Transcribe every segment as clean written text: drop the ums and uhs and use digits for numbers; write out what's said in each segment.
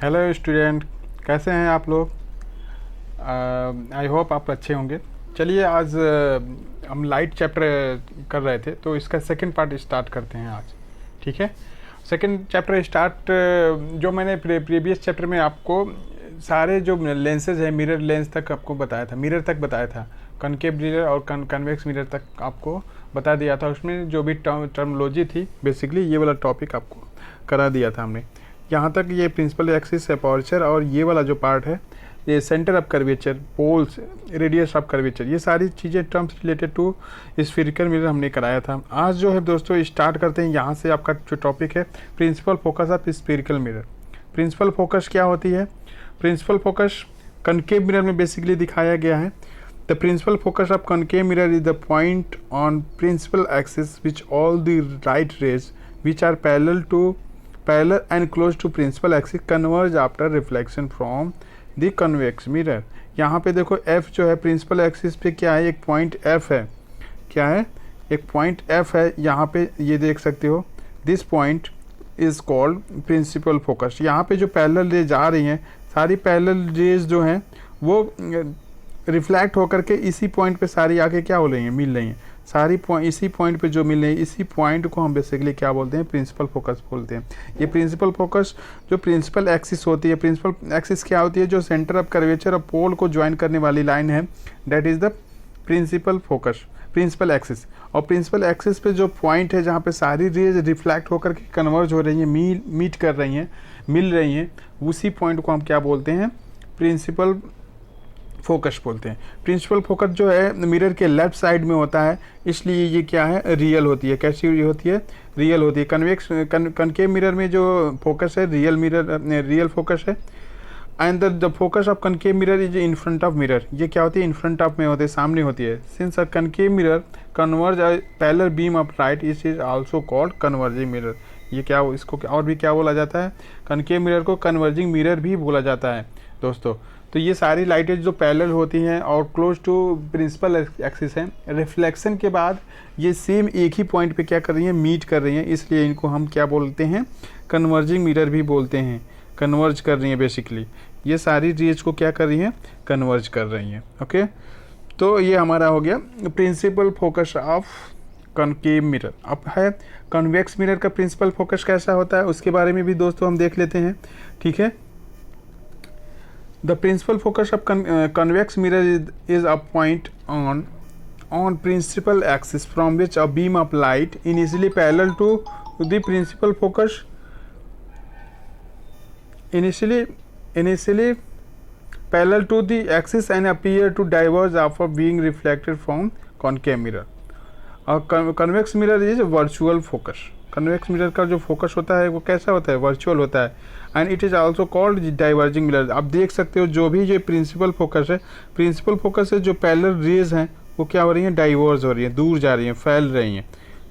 Hello student, कैसे हैं आप लोग? आई होप आप अच्छे होंगे। चलिए आज हम लाइट चैप्टर कर रहे थे, तो इसका सेकंड पार्ट स्टार्ट करते हैं आज। ठीक है, सेकंड चैप्टर स्टार्ट। जो मैंने प्रीवियस चैप्टर में आपको सारे जो लेंसेज है, मिरर लेंस तक आपको बताया था, मिरर तक बताया था, कनकेव मिरर और कन्वेक्स मिरर तक आपको बता दिया था। उसमें जो भी टर्मोलॉजी थी, बेसिकली ये वाला टॉपिक आपको करा दिया था हमने। यहाँ तक ये प्रिंसिपल एक्सिस अपर्चर और ये वाला जो पार्ट है, ये centre of curvature, poles, radius of curvature, ये सारी चीज़ें terms related to spherical mirror हमने कराया था। आज जो है दोस्तों स्टार्ट करते हैं। यहाँ से आपका जो टॉपिक है principal focus of spherical mirror. Principal focus क्या होती है? प्रिंसिपल फोकस कनकेव मिरर में बेसिकली दिखाया गया है। The principal focus of concave mirror is the point on principal axis which all the right rays which are parallel and close to principal axis converge after reflection from the convex mirror। यहाँ पे देखो F जो है principal axis पे क्या है, एक point F है। क्या है? एक पॉइंट F है। यहाँ पे ये देख सकते हो, this point is called principal focus. यहाँ पे जो पैरेलल रेज आ रही हैं, सारी पैरेलल रेज जो हैं वो रिफ्लेक्ट होकर के इसी पॉइंट पे सारी आके क्या हो रही हैं, मिल रही हैं। सारी इसी पॉइंट पे जो मिल रही है, इसी पॉइंट को हम बेसिकली क्या बोलते हैं, प्रिंसिपल फोकस बोलते हैं। ये प्रिंसिपल फोकस जो प्रिंसिपल एक्सिस होती है, प्रिंसिपल एक्सिस क्या होती है, जो सेंटर ऑफ कर्वेचर और पोल को ज्वाइन करने वाली लाइन है, that is the principal focus, principal axis. और प्रिंसिपल एक्सिस पे जो पॉइंट है जहाँ पे सारी रेज रिफ्लेक्ट होकर के कन्वर्ज हो रही हैं, मीट कर रही हैं, मिल रही हैं, उसी पॉइंट को हम क्या बोलते हैं, प्रिंसिपल फोकस बोलते हैं। प्रिंसिपल फोकस जो है मिरर के लेफ्ट साइड में होता है, इसलिए ये क्या है, रियल होती है। कैसी होती है? रियल होती है। कन्वेक्स कनकेव मिरर में जो फोकस है, रियल फोकस है। And the focus of concave mirror is in front of mirror. ये क्या होती है? इन फ्रंट ऑफ में होती है, सामने होती है। Since a concave mirror converge parallel beam of light, it is also called converging mirror. ये क्या, इसको और भी क्या बोला जाता है? कनकेव मिरर को कन्वर्जिंग मिरर भी बोला जाता है दोस्तों। तो ये सारी लाइटें जो पैरेलल होती हैं और क्लोज टू प्रिंसिपल एक्सिस हैं, रिफ्लेक्शन के बाद ये सेम एक ही पॉइंट पे क्या कर रही हैं, मीट कर रही हैं, इसलिए इनको हम क्या बोलते हैं, कन्वर्जिंग मिरर भी बोलते हैं। कन्वर्ज कर रही हैं, बेसिकली ये सारी रेज को क्या कर रही हैं, कन्वर्ज कर रही हैं। ओके, तो ये हमारा हो गया principal focus of concave mirror. अब है कन्वेक्स मिरर का प्रिंसिपल फोकस कैसा होता है, उसके बारे में भी दोस्तों हम देख लेते हैं। ठीक है, the principal focus of convex mirror is a point on principal axis from which a beam of light initially parallel to the principal focus initially parallel to the axis and appear to diverge after being reflected from concave mirror। convex mirror is a virtual focus। Convex mirror का जो focus होता है वो कैसा होता है, virtual होता है। And it is also called diverging mirror. आप देख सकते हो जो भी ये प्रिंसिपल फोकस है, प्रिंसिपल फोकस से जो पैरेलल रेज हैं वो क्या हो रही हैं, डाइवर्ज हो रही हैं, दूर जा रही हैं, फैल रही हैं।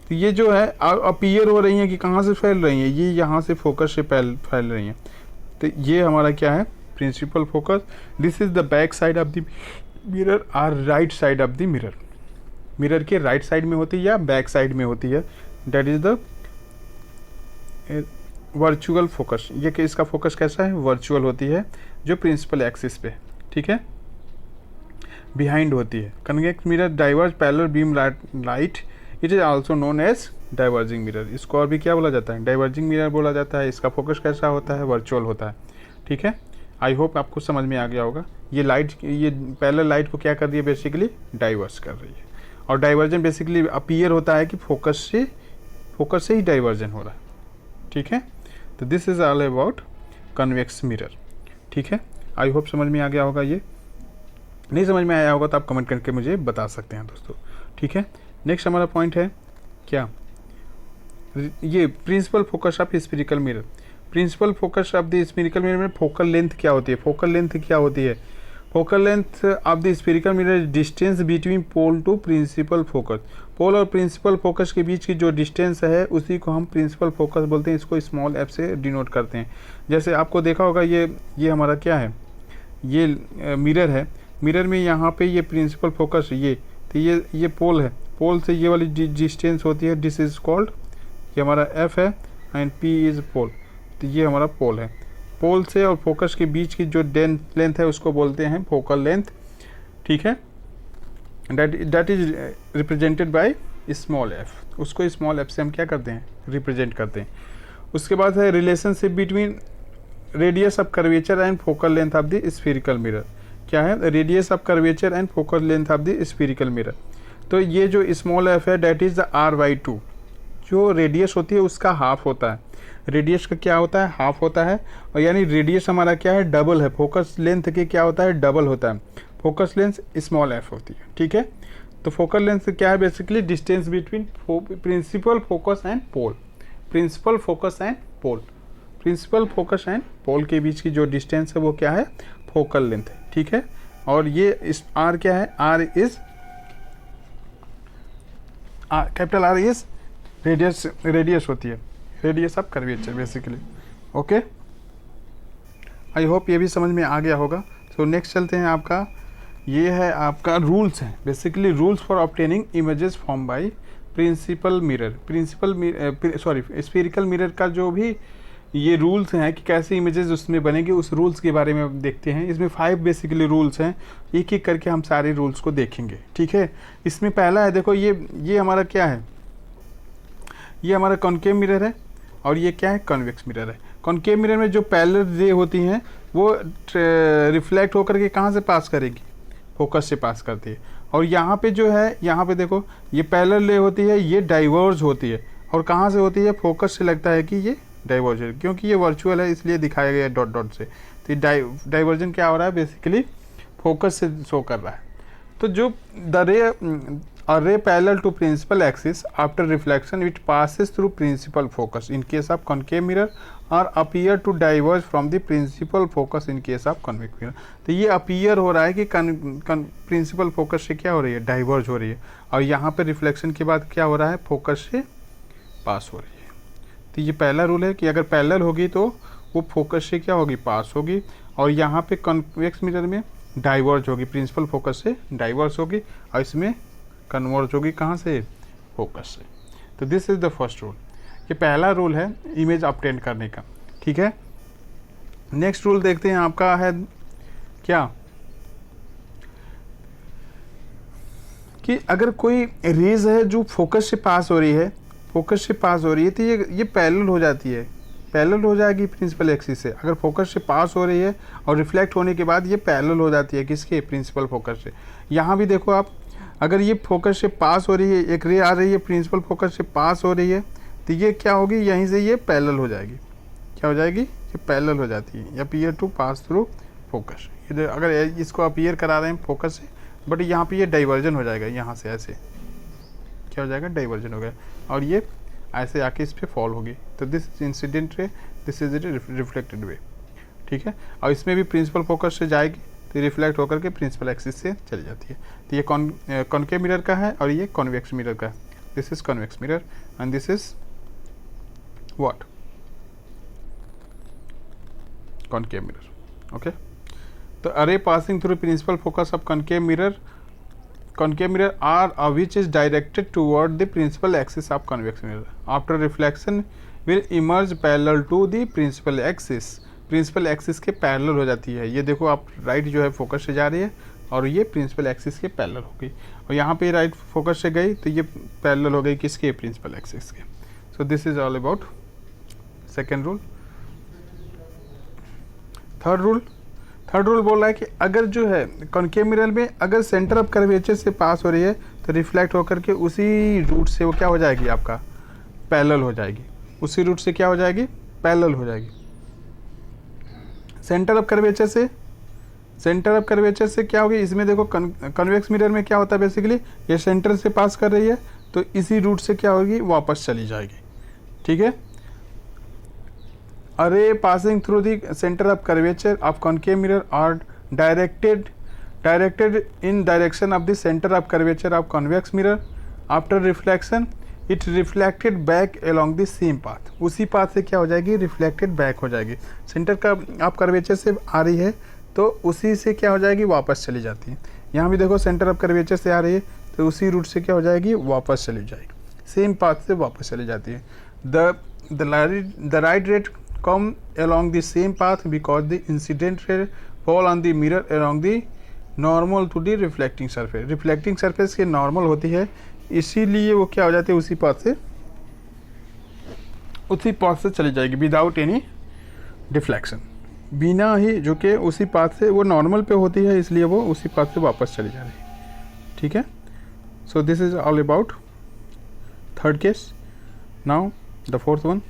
तो ये जो है अपीयर हो रही हैं कि कहाँ से फैल रही हैं, ये यहाँ से फोकस से फैल रही हैं। तो ये हमारा क्या है, principal focus. This is the back side of the mirror और right side of the mirror. Mirror के राइट साइड में होती है या बैक साइड में होती है, that is the virtual focus. ये कि इसका फोकस कैसा है, वर्चुअल होती है, जो प्रिंसिपल एक्सिस पे, ठीक है, बिहाइंड होती है। Convex mirror diverge parallel beam light, it is also known as diverging mirror. इसको और भी क्या बोला जाता है, डाइवर्जिंग मिरर बोला जाता है। इसका फोकस कैसा होता है, वर्चुअल होता है। ठीक है, आई होप आपको समझ में आ गया होगा। ये लाइट, ये पैरेलल लाइट को क्या कर रही है, बेसिकली डाइवर्स कर रही है। और डाइवर्जन बेसिकली अपीयर होता है कि फोकस से ही डाइवर्जन हो रहा है। ठीक है, तो this is all about convex mirror. ठीक है, आई होप समझ में आ गया होगा। ये नहीं समझ में आया होगा तो आप कमेंट करके मुझे बता सकते हैं दोस्तों। ठीक है, नेक्स्ट हमारा पॉइंट है क्या, ये principal focus of spherical mirror. Principal focus of the spherical mirror में फोकल लेंथ क्या होती है, फोकल लेंथ क्या होती है, focal length of the spherical mirror distance between pole to principal focus. Pole और प्रिंसिपल फोकस के बीच की जो डिस्टेंस है उसी को हम प्रिंसिपल फोकस बोलते हैं। इसको स्मॉल एफ से डिनोट करते हैं। जैसे आपको देखा होगा ये हमारा क्या है, ये मिरर है। मिरर में यहाँ पे ये प्रिंसिपल फोकस है, ये तो ये पोल है। पोल से ये वाली डिस्टेंस होती है, दिस इज कॉल्ड, ये हमारा एफ है, एंड पी इज पोल। तो ये हमारा पोल है। पोल से और फोकस के बीच की जो लेंथ है उसको बोलते हैं फोकल लेंथ, ठीक है। That is represented by small F, उसको स्मॉल एफ से हम क्या करते हैं, रिप्रेजेंट करते हैं। उसके बाद है relationship between radius of curvature and focal length of the spherical mirror. क्या है, radius of curvature and focal length of the spherical mirror. तो ये जो स्मॉल एफ है डेट इज द r/2, जो रेडियस होती है उसका हाफ होता है। रेडियस का क्या होता है, हाफ होता है, और यानी रेडियस हमारा क्या है, डबल है। फोकस लेंथ के क्या होता है, डबल होता है। फोकस लेंथ स्मॉल एफ होती है, ठीक है। तो फोकल लेंथ क्या है, basically distance between principal focus and pole. Principal focus and pole, principal focus and pole के बीच की जो डिस्टेंस है वो क्या है, फोकल लेंथ है, ठीक है। और ये इस आर क्या है, R is capital R is radius होती है, radius of curvature basically. Okay, I hope ये भी समझ में आ गया होगा। तो नेक्स्ट चलते हैं, आपका ये है आपका रूल्स हैं, basically rules for obtaining images form by principal mirror. Spherical mirror का जो भी ये रूल्स हैं कि कैसे इमेजेस उसमें बनेंगे, उस रूल्स के बारे में देखते हैं। इसमें 5 बेसिकली रूल्स हैं, एक एक करके हम सारे रूल्स को देखेंगे, ठीक है। इसमें पहला है, देखो ये हमारा क्या है, ये हमारा कॉनकेव मिरर है और ये क्या है, कॉन्वेक्स मिरर है। कॉनकेव मिरर में जो पैरेलल रे होती हैं वो रिफ्लेक्ट होकर के कहाँ से पास करेगी, फोकस से पास करती है। और यहाँ पे जो है, यहाँ पे देखो ये पैरेलल रे होती है, ये डाइवर्ज होती है, और कहाँ से होती है, फोकस से। लगता है कि ये डाइवर्ज है क्योंकि ये वर्चुअल है इसलिए दिखाया गया है डॉट डॉट से। तो डाइवर्जन क्या हो रहा है, बेसिकली फोकस से शो कर रहा है। तो जो the ray parallel to principal axis after reflection it passes through principal focus in case of concave mirror और appear to diverge from the principal focus in case of convex mirror. तो ये appear हो रहा है कि principal focus से क्या हो रही है, डाइवर्ज हो रही है, और यहाँ पे रिफ्लेक्शन के बाद क्या हो रहा है, फोकस से पास हो रही है। तो ये पहला रूल है कि अगर पैरेलल होगी तो वो फोकस से क्या होगी, पास होगी, और यहाँ पे कॉन्वेक्स मिरर में डाइवर्ज होगी, प्रिंसिपल फोकस से डाइवर्ज होगी, और इसमें कन्वर्ज होगी कहाँ से, फोकस से। तो this is the first rule, ये पहला रूल है इमेज ऑब्टेन करने का, ठीक है। नेक्स्ट रूल देखते हैं, आपका है क्या, कि अगर कोई रेज है जो फोकस से पास हो रही है, फोकस से पास हो रही है, तो ये पैरेलल हो जाती है, पैरेलल हो जाएगी प्रिंसिपल एक्सिस से। अगर फोकस से पास हो रही है और रिफ्लेक्ट होने के बाद ये पैरेलल हो जाती है किसके, प्रिंसिपल फोकस से। यहाँ भी देखो आप, अगर ये फोकस से पास हो रही है, एक रे आ रही है प्रिंसिपल फोकस से पास हो रही है, तो ये क्या होगी, यहीं से ये पैरेलल हो जाएगी। क्या हो जाएगी, ये पैरेलल हो जाती है, appear to pass through focus. ये अगर इसको अपीयर करा रहे हैं फोकस से, बट यहाँ पे ये डाइवर्जन हो जाएगा, यहाँ से ऐसे क्या हो जाएगा, डाइवर्जन हो गया, और ये ऐसे आके इस पर फॉल होगी। तो this incident ray, this is it reflected way, ठीक है। और इसमें भी प्रिंसिपल फोकस से जाएगी तो रिफ्लेक्ट होकर के प्रिंसिपल एक्सिस से चली जाती है। तो ये कॉनकेव मिरर का है और ये कॉन्वेक्स मिरर का है। This is convex mirror and this is what, concave mirror. Okay, तो a ray passing through principal focus of concave mirror are which is directed toward the principal axis of convex mirror. After reflection will emerge parallel to the principal axis. Principal axis के parallel हो जाती है। ये देखो आप, right जो है focus से जा रही है और ये प्रिंसिपल एक्सिस के पैरेलल हो गई, और यहाँ पे राइट फोकस से गई तो ये पैरेलल हो गई किसके, प्रिंसिपल एक्सिस के। सो this is all about second rule. Third rule बोल रहा है कि अगर जो है कॉनकेव मिरर में अगर सेंटर ऑफ कर्वेचर से पास हो रही है तो रिफ्लेक्ट होकर के उसी रूट से वो क्या हो जाएगी, आपका पैरेलल हो जाएगी। उसी रूट से क्या हो जाएगी, पैरेलल हो जाएगी। सेंटर ऑफ कर्वेचर से क्या होगी, इसमें देखो कन्वेक्स मिरर में क्या होता है, बेसिकली ये सेंटर से पास कर रही है तो इसी रूट से क्या होगी, वापस चली जाएगी, ठीक है। A ray passing through the centre of curvature of concave mirror are directed in direction of the centre of curvature of convex mirror. After reflection it reflected back along the same path. उसी path से क्या हो जाएगी, reflected back हो जाएगी। Centre का of curvature से आ रही है तो उसी से क्या हो जाएगी, वापस चली जाती है। यहाँ भी देखो सेंटर ऑफ कर्वेचर से आ रही है तो उसी रूट से क्या हो जाएगी, वापस चली जाएगी, सेम पाथ से वापस चली जाती है। The right rate come along the same path because the incident ray fall on the mirror along the normal to the reflecting surface. reflecting surface के normal होती है, इसीलिए वो क्या हो जाती है, उसी पाथ से चली जाएगी विदाउट एनी डिफ्लेक्शन, बिना ही जो कि उसी पाथ से वो नॉर्मल पे होती है, इसलिए वो उसी पाथ से वापस चली जा रही है. ठीक है. सो this is all about third case. Now the fourth one.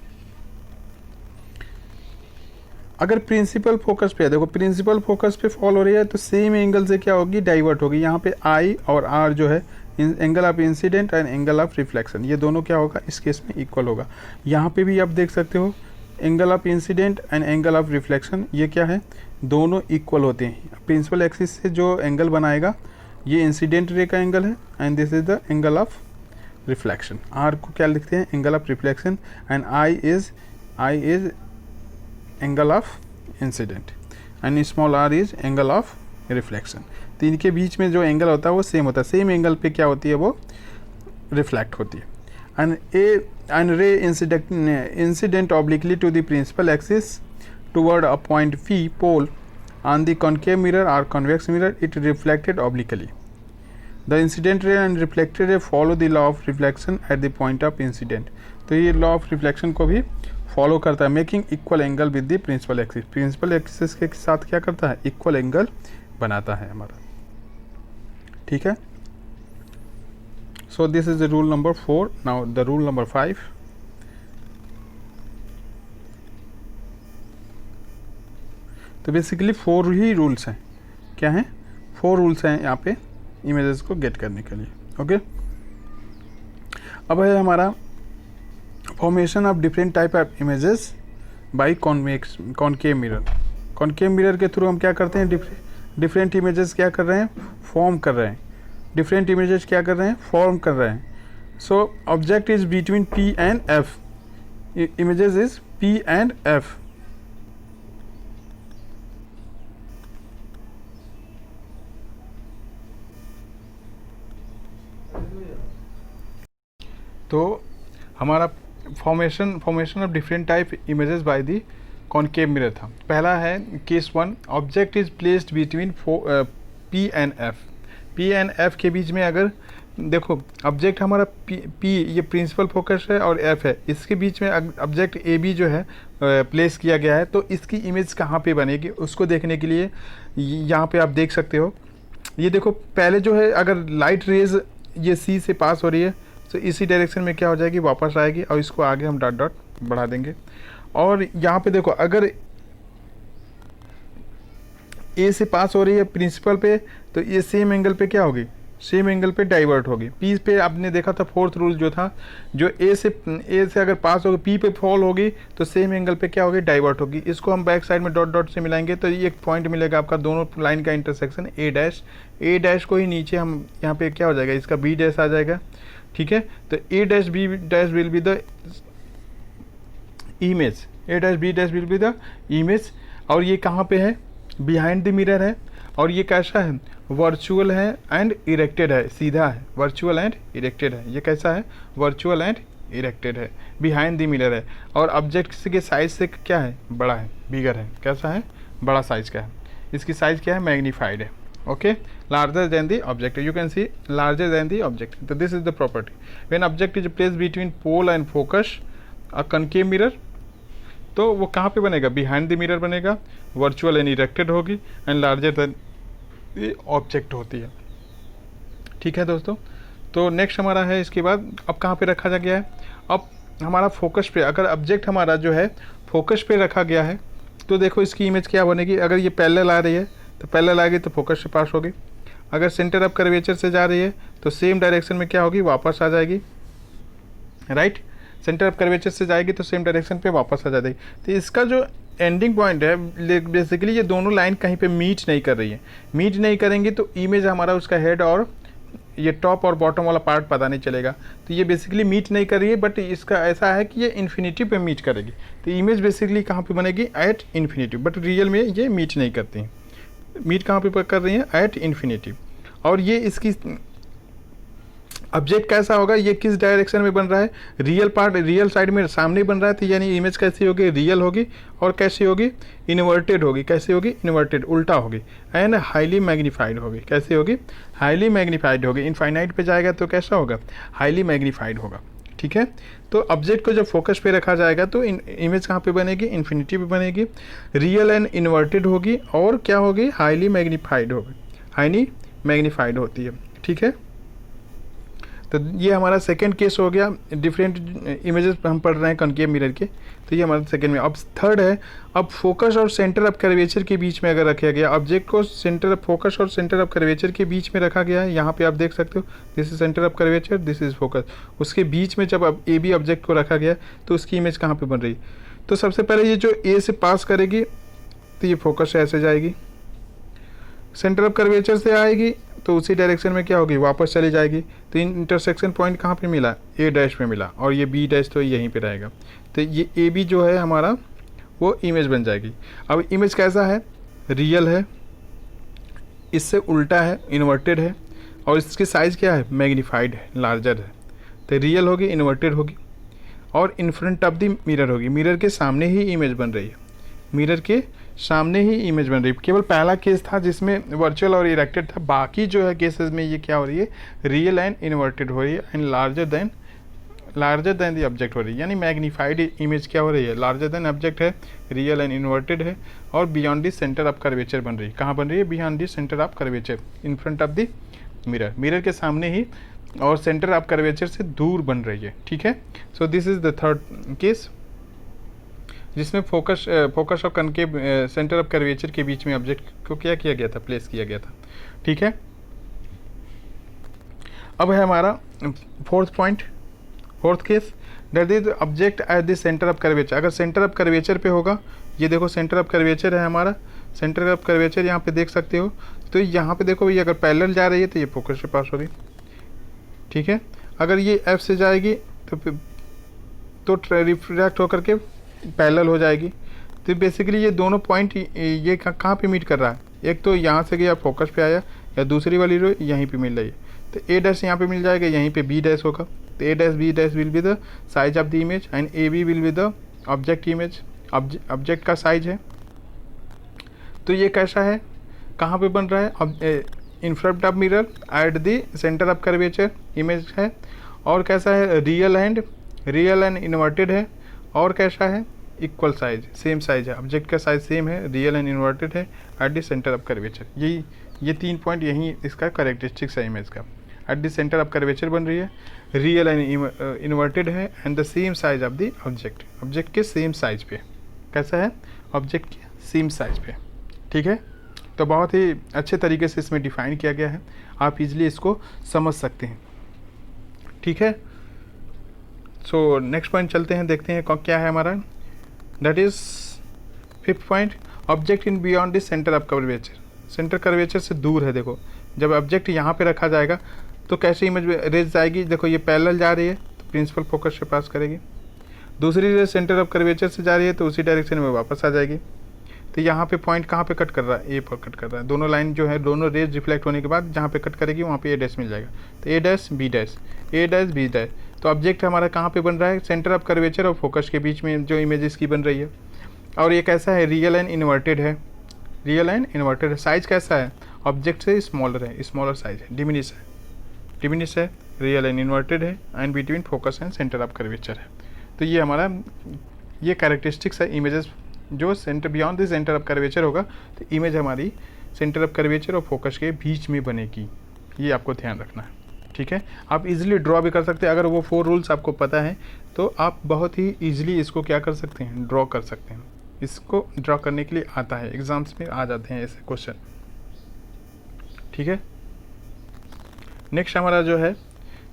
अगर प्रिंसिपल फोकस पे है, देखो प्रिंसिपल फोकस पे फॉल हो रही है तो सेम एंगल से क्या होगी, डाइवर्ट होगी. यहाँ पे आई और आर जो है angle of incident and angle of reflection, ये दोनों क्या होगा, इस केस में इक्वल होगा. यहाँ पे भी आप देख सकते हो angle of incident and angle of reflection ये क्या है, दोनों इक्वल होते हैं. प्रिंसिपल एक्सिस से जो एंगल बनाएगा ये इंसिडेंट रे का एंगल है and this is the angle of reflection. R को क्या लिखते हैं, angle of reflection, and I is angle of incident and small R is angle of reflection. तो इनके बीच में जो एंगल होता है वो सेम होता है, सेम एंगल पे क्या होती है, वो रिफ्लेक्ट होती है. And ray incident obliquely to the principal axis toward a point P pole on the concave mirror or convex mirror, it reflected obliquely. The incident ray and reflected ray follow the law of reflection at the point of incident. तो ये law of reflection को भी follow करता है, making equal angle with the principal axis. Principal axis के साथ क्या करता है, इक्वल एंगल बनाता है हमारा. ठीक है. सो this is the rule number 4. Now the rule number 5. तो बेसिकली 4 ही रूल्स हैं. क्या हैं, 4 रूल्स हैं यहाँ पे इमेजेस को गेट करने के लिए. ओके. अब है हमारा formation of different type of images bye concave mirror. Concave mirror के थ्रू हम क्या करते हैं, डिफरेंट इमेजेस क्या कर रहे हैं, फॉर्म कर रहे हैं. डिफरेंट इमेजेस क्या कर रहे हैं, फॉर्म कर रहे हैं. So object is between P and F. Images is P and F. तो हमारा formation of different type images by the concave mirror था. पहला है case 1, object is placed between P and F. P and F के बीच में अगर देखो object हमारा P ये प्रिंसिपल फोकस है और F है, इसके बीच में ऑब्जेक्ट AB जो है प्लेस किया गया है, तो इसकी इमेज कहाँ पे बनेगी उसको देखने के लिए यहाँ पे आप देख सकते हो. ये देखो पहले जो है अगर लाइट रेज ये C से पास हो रही है तो इसी डायरेक्शन में क्या हो जाएगी, वापस आएगी, और इसको आगे हम डॉट डॉट बढ़ा देंगे. और यहाँ पे देखो अगर A से पास हो रही है प्रिंसिपल पे तो ये सेम एंगल पे क्या होगी, सेम एंगल पे डाइवर्ट होगी. P पे आपने देखा था फोर्थ रूल जो था, जो A से अगर पास होगी P पे फॉल होगी तो सेम एंगल पे क्या होगी, डाइवर्ट होगी. इसको हम बैक साइड में डॉट डॉट से मिलाएंगे तो ये एक पॉइंट मिलेगा आपका, दोनों लाइन का इंटरसेक्शन A डैश को ही नीचे हम यहाँ पे क्या हो जाएगा, इसका B डैश आ जाएगा. ठीक है. तो A dash B dash will be the image, A dash B dash will be the image. और ये कहाँ पे है, बिहाइंड द मिरर है. और ये कैसा है, वर्चुअल है एंड इरेक्टेड है, सीधा है, वर्चुअल एंड इरेक्टेड है. ये कैसा है, वर्चुअल एंड इरेक्टेड है, बिहाइंड द मिरर है. और ऑब्जेक्ट के साइज से क्या है, बड़ा है, बिगर है. कैसा है, बड़ा साइज का है. इसकी साइज क्या है, मैग्नीफाइड है. okay, larger than the object, you can see larger than the object. So this is the property. When object is placed between pole and focus a concave mirror, तो वो कहाँ पे बनेगा, बिहाइंड द मिरर बनेगा, virtual and erected होगी and larger than the object होती है. ठीक है दोस्तों. तो नेक्स्ट हमारा है इसके बाद अब कहाँ पे रखा जा गया है, अब हमारा फोकस पे, अगर ऑब्जेक्ट हमारा जो है फोकस पे रखा गया है तो देखो इसकी इमेज क्या बनेगी. अगर ये पैरेलल आ रही है तो पैरेलल आएगी तो फोकस से पास होगी. अगर सेंटर ऑफ कर्वेचर से जा रही है तो सेम डायरेक्शन में क्या होगी, वापस आ जाएगी. राइट. सेंटर ऑफ कर्वेचर से जाएगी तो सेम डायरेक्शन पे वापस आ जाएगी. तो इसका जो एंडिंग पॉइंट है बेसिकली ये दोनों लाइन कहीं पे मीट नहीं कर रही है. मीट नहीं करेंगी तो इमेज हमारा उसका हेड और ये टॉप और बॉटम वाला पार्ट पता नहीं चलेगा. तो ये बेसिकली मीट नहीं कर रही है, बट इसका ऐसा है कि ये इन्फिनिटी पे मीट करेगी. तो इमेज बेसिकली कहाँ पे बनेगी, एट इन्फिनिटी. बट रियल में ये मीट नहीं करती हैं. मीट कहाँ पे कर रही हैं, एट इन्फिनिटी. और ये इसकी ऑब्जेक्ट कैसा होगा, ये किस डायरेक्शन में बन रहा है, रियल पार्ट रियल साइड में सामने बन रहा है, तो यानी इमेज कैसी होगी, रियल होगी। और कैसी होगी, इन्वर्टेड होगी। कैसी होगी, इन्वर्टेड, उल्टा होगी। एंड हाईली मैग्नीफाइड होगी। कैसी होगी, हाईली मैग्नीफाइड होगी। इनफाइनाइट पे जाएगा तो कैसा होगा, हाईली मैग्नीफाइड होगा। ठीक है, तो ऑब्जेक्ट को जब फोकस पे रखा जाएगा तो इमेज कहाँ पे बनेगी, इन्फिनिटी पे बनेगी, रियल एंड इन्वर्टेड होगी, और क्या होगी, हाईली मैग्नीफाइड होगी। हाईली मैग्नीफाइड होती है। ठीक है, तो ये हमारा सेकंड केस हो गया। डिफरेंट इमेजेस हम पढ़ रहे हैं कॉनकेव मिरर के, तो ये हमारा सेकंड में। अब थर्ड है, अब फोकस और सेंटर ऑफ कर्वेचर के बीच में अगर रखा गया ऑब्जेक्ट को, सेंटर ऑफ फोकस और सेंटर ऑफ कर्वेचर के बीच में रखा गया है। यहाँ पे आप देख सकते हो, this is centre of curvature, this is focus. उसके बीच में जब अब ए बी ऑब्जेक्ट को रखा गया तो उसकी इमेज कहाँ पर बन रही है, तो सबसे पहले ये जो ए से पास करेगी तो ये फोकस से ऐसे जाएगी, सेंटर ऑफ कर्वेचर से आएगी तो उसी डायरेक्शन में क्या होगी, वापस चली जाएगी। तो इंटरसेक्शन पॉइंट कहाँ पे मिला, ए डैश में मिला, और ये बी डैश तो यहीं पे रहेगा। तो ये ए बी जो है हमारा वो इमेज बन जाएगी। अब इमेज कैसा है, रियल है, इससे उल्टा है, इन्वर्टेड है, और इसकी साइज़ क्या है, मैग्नीफाइड है, लार्जर है। तो रियल होगी, इन्वर्टेड होगी, और in front of the mirror होगी। मिरर के सामने ही इमेज बन रही है, मिरर के सामने ही इमेज बन रही है। केवल पहला केस था जिसमें वर्चुअल और इरेक्टेड था, बाकी जो है केसेस में ये क्या हो रही है, रियल एंड इन्वर्टेड हो रही है, and larger than the object हो रही है। यानी मैग्नीफाइड इमेज क्या हो रही है, लार्जर देन ऑब्जेक्ट है, रियल एंड इन्वर्टेड है, और beyond the centre of curvature बन रही है। कहाँ बन रही है, beyond the centre of curvature, in front of the mirror, mirror के सामने ही और सेंटर ऑफ कर्वेचर से दूर बन रही है। ठीक है, सो this is the third case जिसमें फोकस और कनकेव सेंटर ऑफ कर्वेचर के बीच में ऑब्जेक्ट को क्या किया गया था, प्लेस किया गया था। ठीक है, अब है हमारा fourth point, fourth case, that is object at the centre of curvature. अगर सेंटर ऑफ कर्वेचर पे होगा, ये देखो सेंटर ऑफ कर्वेचर है हमारा, सेंटर ऑफ कर्वेचर यहाँ पे देख सकते हो। तो यहाँ पे देखो, ये अगर पैरेलल जा रही है तो ये फोकस के पास होगी। ठीक है, अगर ये एफ से जाएगी तो रिफ्रैक्ट होकर के पैरेलल हो जाएगी। तो बेसिकली ये दोनों पॉइंट ये कहाँ पे मीट कर रहा है, एक तो यहाँ से गया फोकस पे आया, या दूसरी वाली रो यहीं पे मिल रही है। तो ए डैश यहाँ पे मिल जाएगा, यहीं पे बी डैश होगा। तो A dash B dash will be the size of the image, and A B will be the object image, object का साइज है। तो ये कैसा है, कहाँ पे बन रहा है, in front of mirror at the centre of curvature image है। और कैसा है, रियल एंड इन्वर्टेड है। और कैसा है, इक्वल साइज, सेम साइज है, ऑब्जेक्ट का साइज सेम है, रियल एंड इन्वर्टेड है at the centre of curvature. ये तीन पॉइंट यही इसका करेक्टरिस्टिक्स है इमेज का। At the centre of curvature बन रही है, रियल एंड इन्वर्टेड है, and the same size of the object, object के सेम साइज पे। कैसा है, ऑब्जेक्ट के सेम साइज पे। ठीक है, तो बहुत ही अच्छे तरीके से इसमें डिफाइन किया गया है, आप इजीली इसको समझ सकते हैं। ठीक है, सो नेक्स्ट पॉइंट चलते हैं, देखते हैं क्या है हमारा। That is fifth point, object in beyond the centre of curvature, centre curvature से दूर है। देखो जब ऑब्जेक्ट यहाँ पे रखा जाएगा तो कैसे इमेज रेज जाएगी, देखो ये पैरेलल जा रही है तो प्रिंसिपल फोकस से पास करेगी, दूसरी रेज सेंटर ऑफ कर्वेचर से जा रही है तो उसी डायरेक्शन में वापस आ जाएगी। तो यहाँ पे पॉइंट कहाँ पे कट कर रहा है, ए पर कट कर रहा है। दोनों लाइन जो है, दोनों रेज रिफ्लेक्ट होने के बाद जहाँ पे कट करेगी वहाँ पे ए डैश मिल जाएगा। तो A dash B dash, A dash B dash. तो ऑब्जेक्ट हमारा कहाँ पे बन रहा है, सेंटर ऑफ कर्वेचर और फोकस के बीच में जो इमेज इसकी बन रही है। और ये कैसा है, रियल एंड इन्वर्टेड है, रियल एंड इन्वर्टेड है। साइज कैसा है, ऑब्जेक्ट से स्मॉलर है, स्मॉलर साइज है, डिमिनिश है, रियल एंड इन्वर्टेड है, and between focus and centre of curvature है। तो ये हमारा ये कैरेक्टरिस्टिक्स है इमेजेस जो centre beyond the centre of curvature होगा तो इमेज हमारी सेंटर ऑफ कर्वेचर और फोकस के बीच में बनेगी। ये आपको ध्यान रखना है। ठीक है, आप इजीली ड्रॉ भी कर सकते हैं। अगर वो 4 रूल्स आपको पता है तो आप बहुत ही इजीली इसको क्या कर सकते हैं, ड्रॉ कर सकते हैं। इसको ड्रॉ करने के लिए आता है, एग्जाम्स में आ जाते हैं ऐसे क्वेश्चन। ठीक है, नेक्स्ट हमारा जो है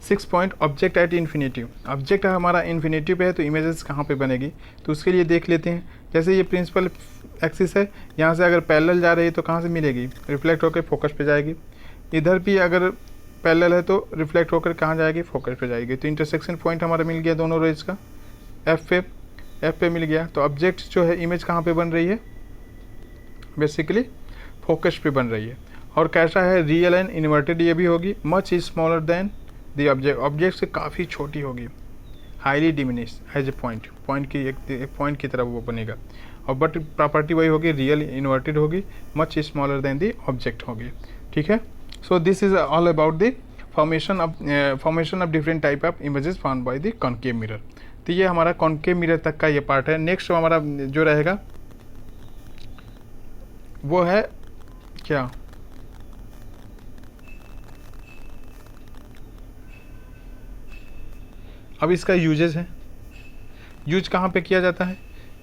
6 point, object at infinity. Object हमारा इन्फिनिटी पे है तो इमेजेस कहाँ पे बनेगी, तो उसके लिए देख लेते हैं। जैसे ये प्रिंसिपल एक्सिस है, यहाँ से अगर पैरेलल जा रही है तो कहाँ से मिलेगी, रिफ्लेक्ट होकर फोकस पे जाएगी। इधर भी अगर पैरेलल है तो रिफ्लेक्ट होकर कहाँ जाएगी, फोकस पे जाएगी। तो इंटरसेक्शन पॉइंट हमारा मिल गया दोनों रेज का, एफ पे मिल गया। तो ऑब्जेक्ट जो है इमेज कहाँ पे बन रही है, बेसिकली फोकस पे बन रही है। और कैसा है, रियल एंड इन्वर्टेड ये भी होगी, much is smaller than the object से काफ़ी छोटी होगी, highly diminish as a point की एक पॉइंट की तरह वो बनेगा। और बट प्रॉपर्टी वही होगी, रियल इन्वर्टेड होगी, much smaller than the object होगी। ठीक है, सो this is all about the formation of different type of images found by the concave mirror. तो ये हमारा कॉनकेव मिरर तक का ये पार्ट है। नेक्स्ट हमारा जो रहेगा वो है क्या, अब इसका यूजेस है, यूज कहाँ पे किया जाता है,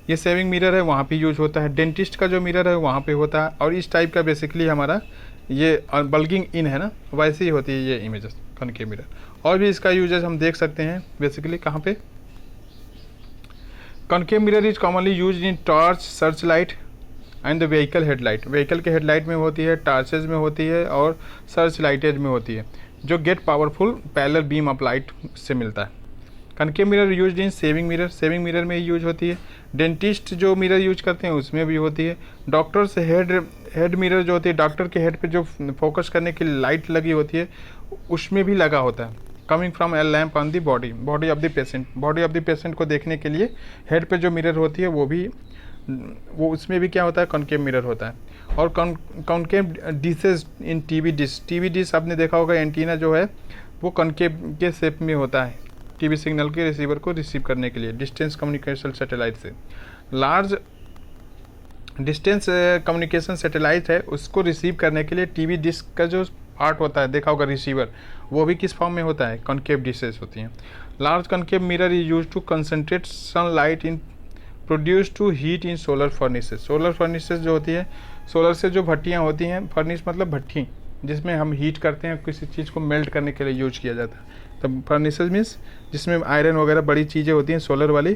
ये सेविंग मिरर है वहाँ पे यूज होता है, डेंटिस्ट का जो मिरर है वहाँ पे होता है, और इस टाइप का बेसिकली हमारा ये बल्गिंग इन है ना, वैसे ही होती है ये इमेजेस कॉनकेव मिरर। और भी इसका यूजेस हम देख सकते हैं बेसिकली कहाँ पे। Concave mirror is commonly use in torch, search light and the vehicle headlight. Vehicle के हेडलाइट में होती है, टार्चेज में होती है और सर्च लाइटेज में होती है, जो get powerful parallel beam of light से मिलता है। Concave mirror use in shaving mirror, shaving mirror में यूज होती है। डेंटिस्ट जो मिरर यूज करते हैं उसमें भी होती है। डॉक्टर्स हेड मिरर जो होती है, डॉक्टर के हेड पे जो फोकस करने की लाइट लगी होती है उसमें भी लगा होता है। Coming from A lamp on the body of the patient, body of the patient को देखने के लिए हेड पे जो मिरर होती है वो उसमें भी क्या होता है, कॉनकेव मिरर होता है। और कॉनकेव डिशेज इन टीवी डिश आपने देखा होगा, एंटीना जो है वो कॉनकेव के शेप में होता है, टीवी सिग्नल के रिसीवर को रिसीव करने के लिए। डिस्टेंस कम्युनिकेशन सैटेलाइट से, लार्ज डिस्टेंस कम्युनिकेशन सैटेलाइट है उसको रिसीव करने के लिए टीवी डिश का जो पार्ट होता है देखा होगा रिसीवर, वो भी किस फॉर्म में होता है, कॉनकेव डिशेस होती हैं। Large concave mirror is use to concentrate sunlight in produce to heat in solar furnaces. Solar furnaces जो होती है, सोलर से जो भट्टियाँ होती हैं, फर्नेस मतलब भट्टी जिसमें हम हीट करते हैं, किसी चीज़ को मेल्ट करने के लिए यूज किया जाता है। तब फर्नेसेस मीन्स जिसमें आयरन वगैरह बड़ी चीज़ें होती हैं सोलर वाली,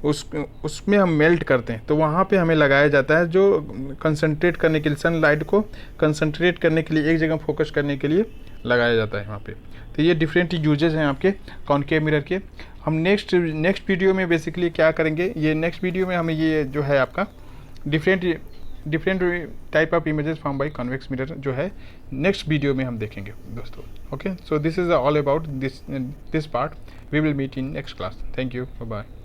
उसमें हम मेल्ट करते हैं, तो वहाँ पे हमें लगाया जाता है जो कंसंट्रेट करने के लिए, सनलाइट को कंसंट्रेट करने के लिए, एक जगह फोकस करने के लिए लगाया जाता है वहाँ पे। तो ये डिफरेंट यूजेज हैं आपके कॉनकेव मिरर के। हम नेक्स्ट वीडियो में बेसिकली क्या करेंगे, ये नेक्स्ट वीडियो में हमें ये जो है आपका different type of images form by convex mirror जो है नेक्स्ट वीडियो में हम देखेंगे दोस्तों। Okay, so this is all about this part, we will meet in next class. Thank you, bye bye.